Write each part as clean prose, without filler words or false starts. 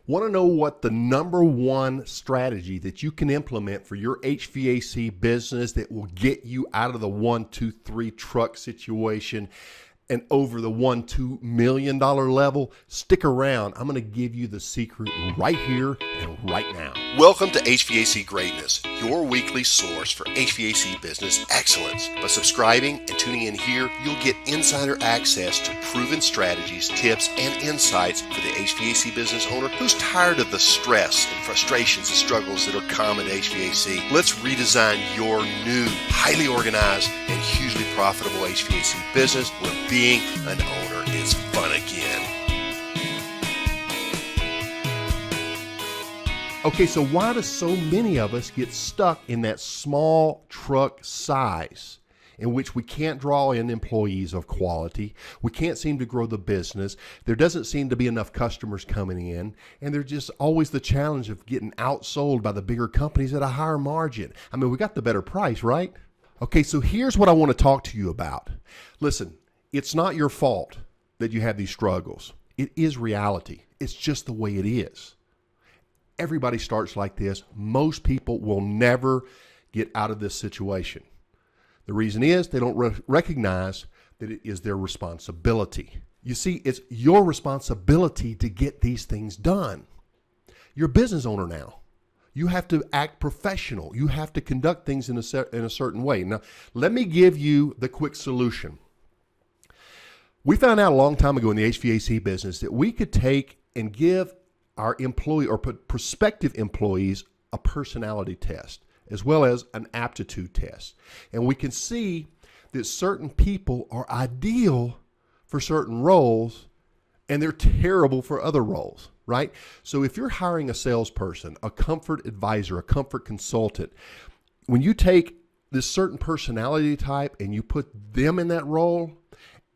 Want to know what the number one strategy that you can implement for your HVAC business that will get you out of the 1, 2, 3 truck situation and over the $1-2 million level? Stick around. I'm going to give you the secret right here and right now. Welcome to HVAC Greatness, your weekly source for HVAC business excellence. By subscribing and tuning in here, you'll get insider access to proven strategies, tips, and insights for the HVAC business owner who's tired of the stress and frustrations and struggles that are common to HVAC. Let's redesign your new, highly organized, and hugely profitable HVAC business where being an owner is fun again. Okay, so why do so many of us get stuck in that small truck size in which we can't draw in employees of quality? We can't seem to grow the business. There doesn't seem to be enough customers coming in, and there's just always the challenge of getting outsold by the bigger companies at a higher margin. I mean, we got the better price, right? Okay, so here's what I want to talk to you about. Listen, it's not your fault that you have these struggles. It is reality. It's just the way it is. Everybody starts like this. Most people will never get out of this situation. The reason is they don't recognize that it is their responsibility. You see, it's your responsibility to get these things done. You're a business owner now. You have to act professional. You have to conduct things in a certain way. Now, let me give you the quick solution. We found out a long time ago in the HVAC business that we could take and give our employee or prospective employees a personality test as well as an aptitude test. And we can see that certain people are ideal for certain roles and they're terrible for other roles, right? So if you're hiring a salesperson, a comfort advisor, a comfort consultant, when you take this certain personality type and you put them in that role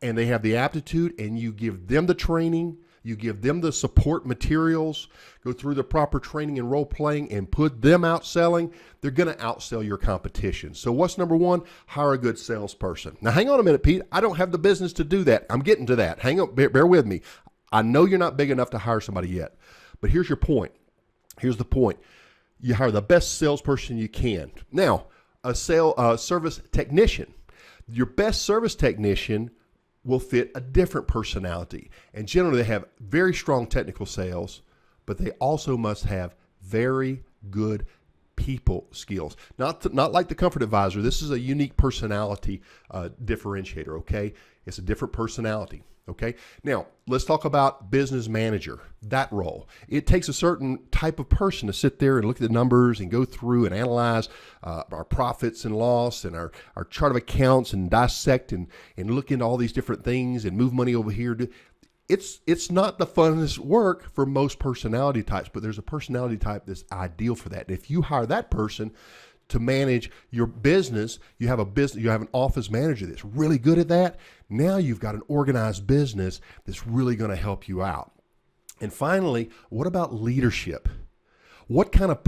and they have the aptitude and you give them the training, you give them the support materials, go through the proper training and role playing and put them out selling, they're going to outsell your competition. So what's number one? Hire a good salesperson. Now hang on a minute, Pete. I don't have the business to do that. I'm getting to that. Hang on, bear with me. I know you're not big enough to hire somebody yet, but here's your point. Here's the point. You hire the best salesperson you can. Now, a service technician. Your best service technician will fit a different personality. And generally they have very strong technical sales, but they also must have very good people skills. Not like the comfort advisor. This is a unique personality differentiator, okay? It's a different personality, okay? Now, let's talk about business manager, that role. It takes a certain type of person to sit there and look at the numbers and go through and analyze our profits and loss and our chart of accounts and dissect and look into all these different things and move money over here. It's not the funnest work for most personality types, but there's a personality type that's ideal for that. And if you hire that person to manage your business, you have an office manager that's really good at that. Now you've got an organized business that's really going to help you out. And finally, what about leadership? What kind of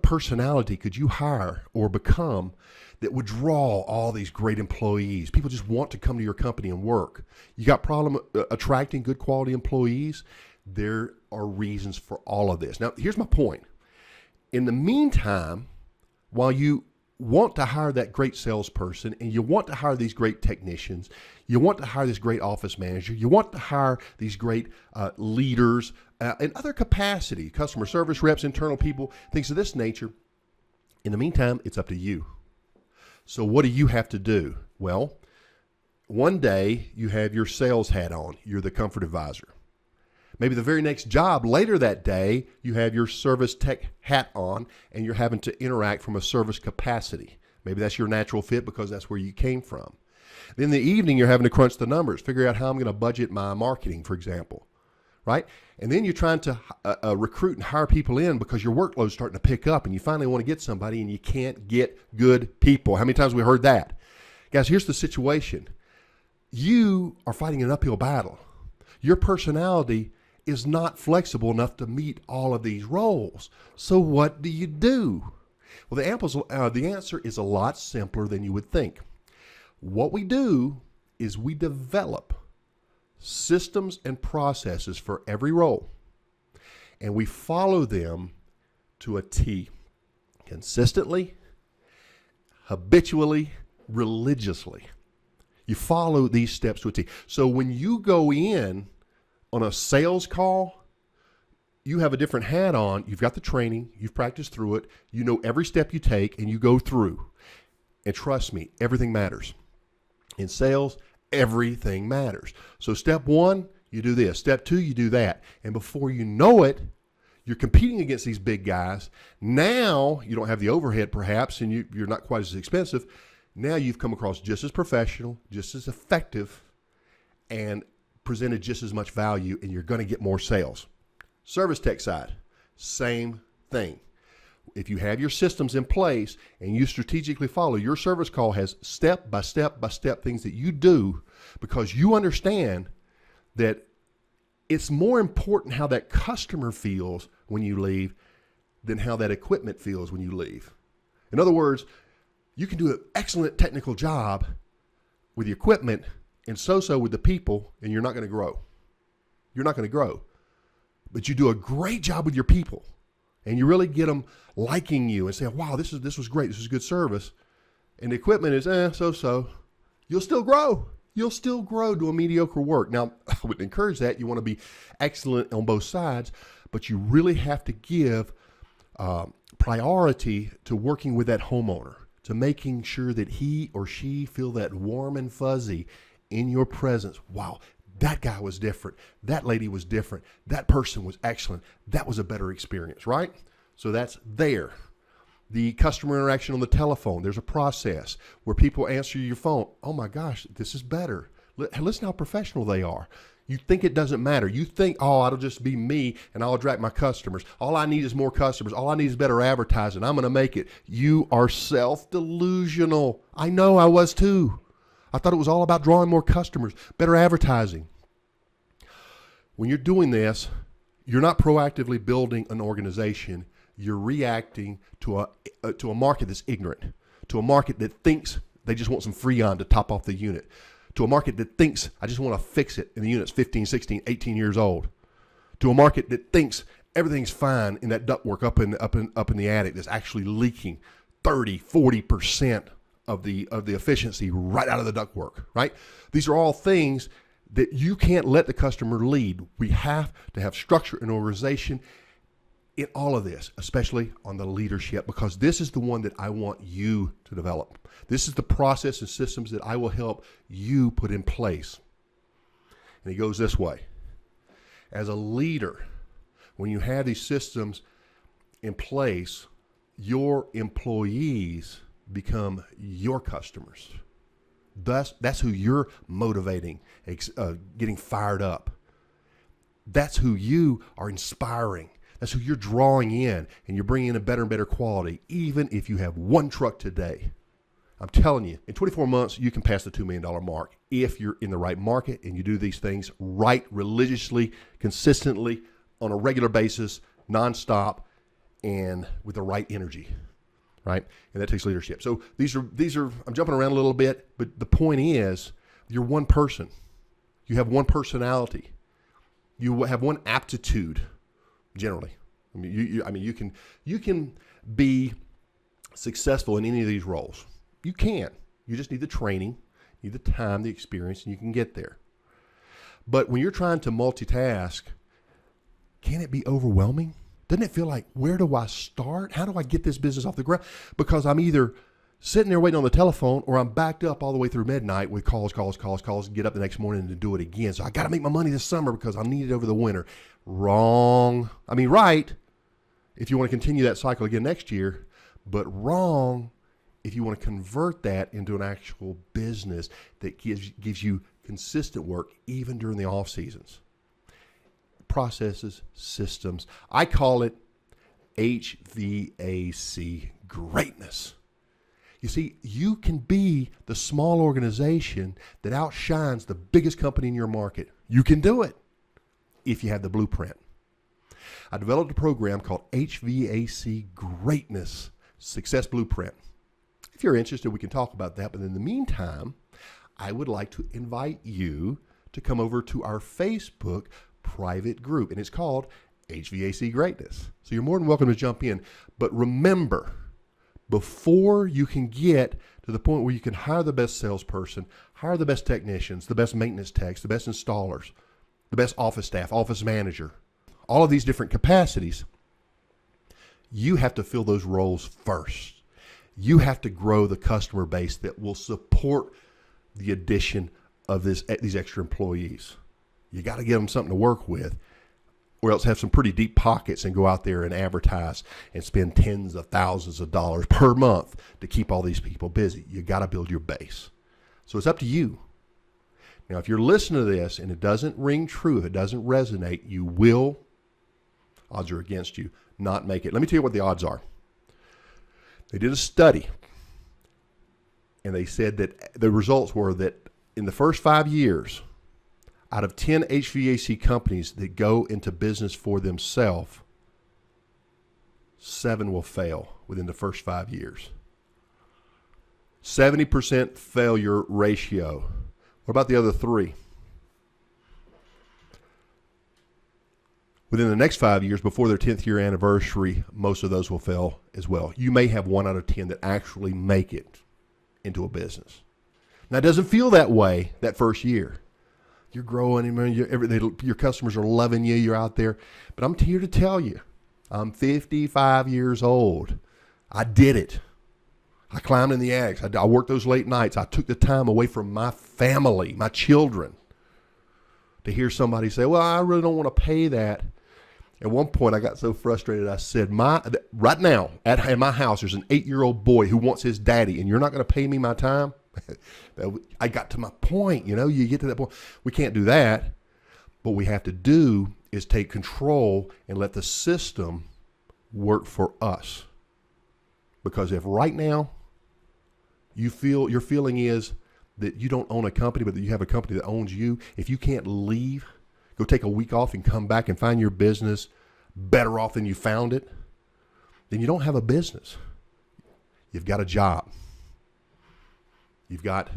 personality could you hire or become that would draw all these great employees? People just want to come to your company and work. You got problem attracting good quality employees? There are reasons for all of this. Now, here's my point. In the meantime, while you want to hire that great salesperson and you want to hire these great technicians, you want to hire this great office manager, you want to hire these great leaders in other capacity, customer service reps, internal people, things of this nature. In the meantime, it's up to you. So what do you have to do? Well, one day you have your sales hat on. You're the comfort advisor. Maybe the very next job later that day, you have your service tech hat on and you're having to interact from a service capacity. Maybe that's your natural fit because that's where you came from. Then in the evening, you're having to crunch the numbers, figure out how I'm going to budget my marketing, for example, right? And then you're trying to recruit and hire people in because your workload's starting to pick up and you finally want to get somebody and you can't get good people. How many times have we heard that? Guys, here's the situation. You are fighting an uphill battle. Your personality is not flexible enough to meet all of these roles. So what do you do? Well, the answer is a lot simpler than you would think. What we do is we develop systems and processes for every role. and we follow them to a T. Consistently, habitually, religiously. You follow these steps to a T. So when you go in on a sales call, you have a different hat on. You've got the training. You've practiced through it. You know every step you take, and you go through. And trust me, everything matters. In sales, everything matters. So step one, you do this. Step two, you do that. And before you know it, you're competing against these big guys. Now you don't have the overhead perhaps, and you're not quite as expensive. Now you've come across just as professional, just as effective, and presented just as much value, and you're going to get more sales. Service tech side, same thing. If you have your systems in place and you strategically follow, your service call has step by step by step things that you do because you understand that it's more important how that customer feels when you leave than how that equipment feels when you leave. In other words, you can do an excellent technical job with the equipment and so-so with the people, and you're not going to grow. You're not going to grow. But you do a great job with your people, and you really get them liking you and saying, wow, this was great. This is good service. And the equipment is so-so. You'll still grow. You'll still grow doing mediocre work. Now, I would encourage that. You want to be excellent on both sides, but you really have to give priority to working with that homeowner, to making sure that he or she feel that warm and fuzzy in your presence. Wow, that guy was different. That lady was different. That person was excellent. That was a better experience, right? So that's there. The customer interaction on the telephone, there's a process where people answer your phone. Oh my gosh, this is better. Listen how professional they are. You think it doesn't matter. You think, oh, it'll just be me and I'll attract my customers. All I need is more customers. All I need is better advertising. I'm going to make it. You are self-delusional. I know I was too. I thought it was all about drawing more customers, better advertising. When you're doing this, you're not proactively building an organization. You're reacting to a market that's ignorant, to a market that thinks they just want some Freon to top off the unit, to a market that thinks I just want to fix it and the unit's 15, 16, 18 years old, to a market that thinks everything's fine in that ductwork up in the attic that's actually leaking 30, 40% of the efficiency right out of the ductwork, right? These are all things that you can't let the customer lead. We have to have structure and organization in all of this, especially on the leadership, because this is the one that I want you to develop. This is the process and systems that I will help you put in place. And it goes this way. As a leader, when you have these systems in place, your employees become your customers. That's who you're motivating, getting fired up. That's who you are inspiring. That's who you're drawing in, and you're bringing in a better and better quality, even if you have one truck today. I'm telling you, in 24 months, you can pass the $2 million mark if you're in the right market and you do these things right, religiously, consistently, on a regular basis, nonstop, and with the right energy, right? And that takes leadership. So these are. I'm jumping around a little bit, but the point is, you're one person. You have one personality. You have one aptitude. Generally, I mean, you can be successful in any of these roles. You can. You just need the training, need the time, the experience, and you can get there. But when you're trying to multitask, can it be overwhelming? Doesn't it feel like, where do I start? How do I get this business off the ground? Because I'm either sitting there waiting on the telephone, or I'm backed up all the way through midnight with calls, get up the next morning and do it again. So I got to make my money this summer because I'll need it over the winter. Wrong. I mean, right, if you want to continue that cycle again next year, but wrong if you want to convert that into an actual business that gives you consistent work even during the off seasons. Processes, systems. I call it HVAC greatness. You see, you can be the small organization that outshines the biggest company in your market. You can do it if you have the blueprint. I developed a program called HVAC Greatness Success Blueprint. If you're interested, we can talk about that. But in the meantime, I would like to invite you to come over to our Facebook private group. And it's called HVAC Greatness. So you're more than welcome to jump in. But remember, before you can get to the point where you can hire the best salesperson, hire the best technicians, the best maintenance techs, the best installers, the best office staff, office manager, all of these different capacities, you have to fill those roles first. You have to grow the customer base that will support the addition of these extra employees. You got to give them something to work with, or else have some pretty deep pockets and go out there and advertise and spend tens of thousands of dollars per month to keep all these people busy. You got to build your base. So it's up to you. Now, if you're listening to this and it doesn't ring true, if it doesn't resonate, you will, odds are against you, not make it. Let me tell you what the odds are. They did a study, and they said that the results were that in the first 5 years, out of 10 HVAC companies that go into business for themselves, 7 will fail within the first 5 years. 70% failure ratio. What about the other 3? Within the next 5 years, before their 10th year anniversary, most of those will fail as well. You may have 1 out of 10 that actually make it into a business. Now, it doesn't feel that way that first year. You're growing, your customers are loving you, you're out there. But I'm here to tell you, I'm 55 years old. I did it. I climbed in the attics. I worked those late nights. I took the time away from my family, my children, to hear somebody say, well, I really don't want to pay that. At one point, I got so frustrated, I said, right now, in my house, there's an 8-year-old boy who wants his daddy, and you're not going to pay me my time? I got to my point, you get to that point. We can't do that. What we have to do is take control and let the system work for us. Because if right now your feeling is that you don't own a company, but that you have a company that owns you, if you can't leave, go take a week off and come back and find your business better off than you found it, then you don't have a business. You've got a job. You've got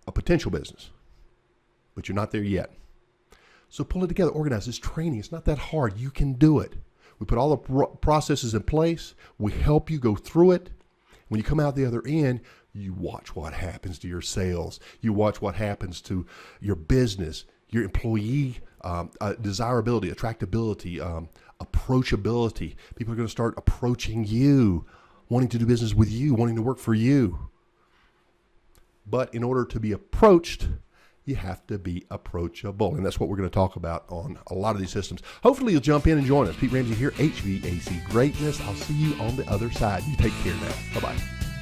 a potential business, but you're not there yet. So pull it together, organize this training. It's not that hard. You can do it. We put all the processes in place. We help you go through it. When you come out the other end, you watch what happens to your sales. You watch what happens to your business, your employee desirability, attractability, approachability. People are going to start approaching you, wanting to do business with you, wanting to work for you. But in order to be approached, you have to be approachable. And that's what we're going to talk about on a lot of these systems. Hopefully you'll jump in and join us. Pete Ramsey here, HVAC Greatness. I'll see you on the other side. You take care now. Bye-bye.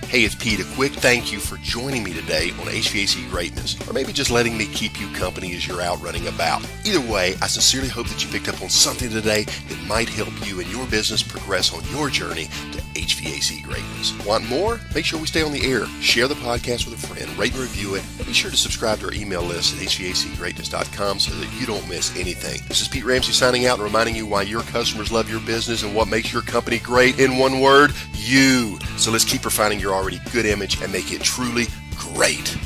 Hey, it's Pete. A quick thank you for joining me today on HVAC Greatness, or maybe just letting me keep you company as you're out running about. Either way, I sincerely hope that you picked up on something today that might help you and your business progress on your journey to HVAC Greatness. Want more? Make sure we stay on the air. Share the podcast with a friend, rate and review it, and be sure to subscribe to our email list at hvacgreatness.com so that you don't miss anything. This is Pete Ramsey signing out and reminding you why your customers love your business and what makes your company great. In one word, you. So let's keep refining your already good image and make it truly great.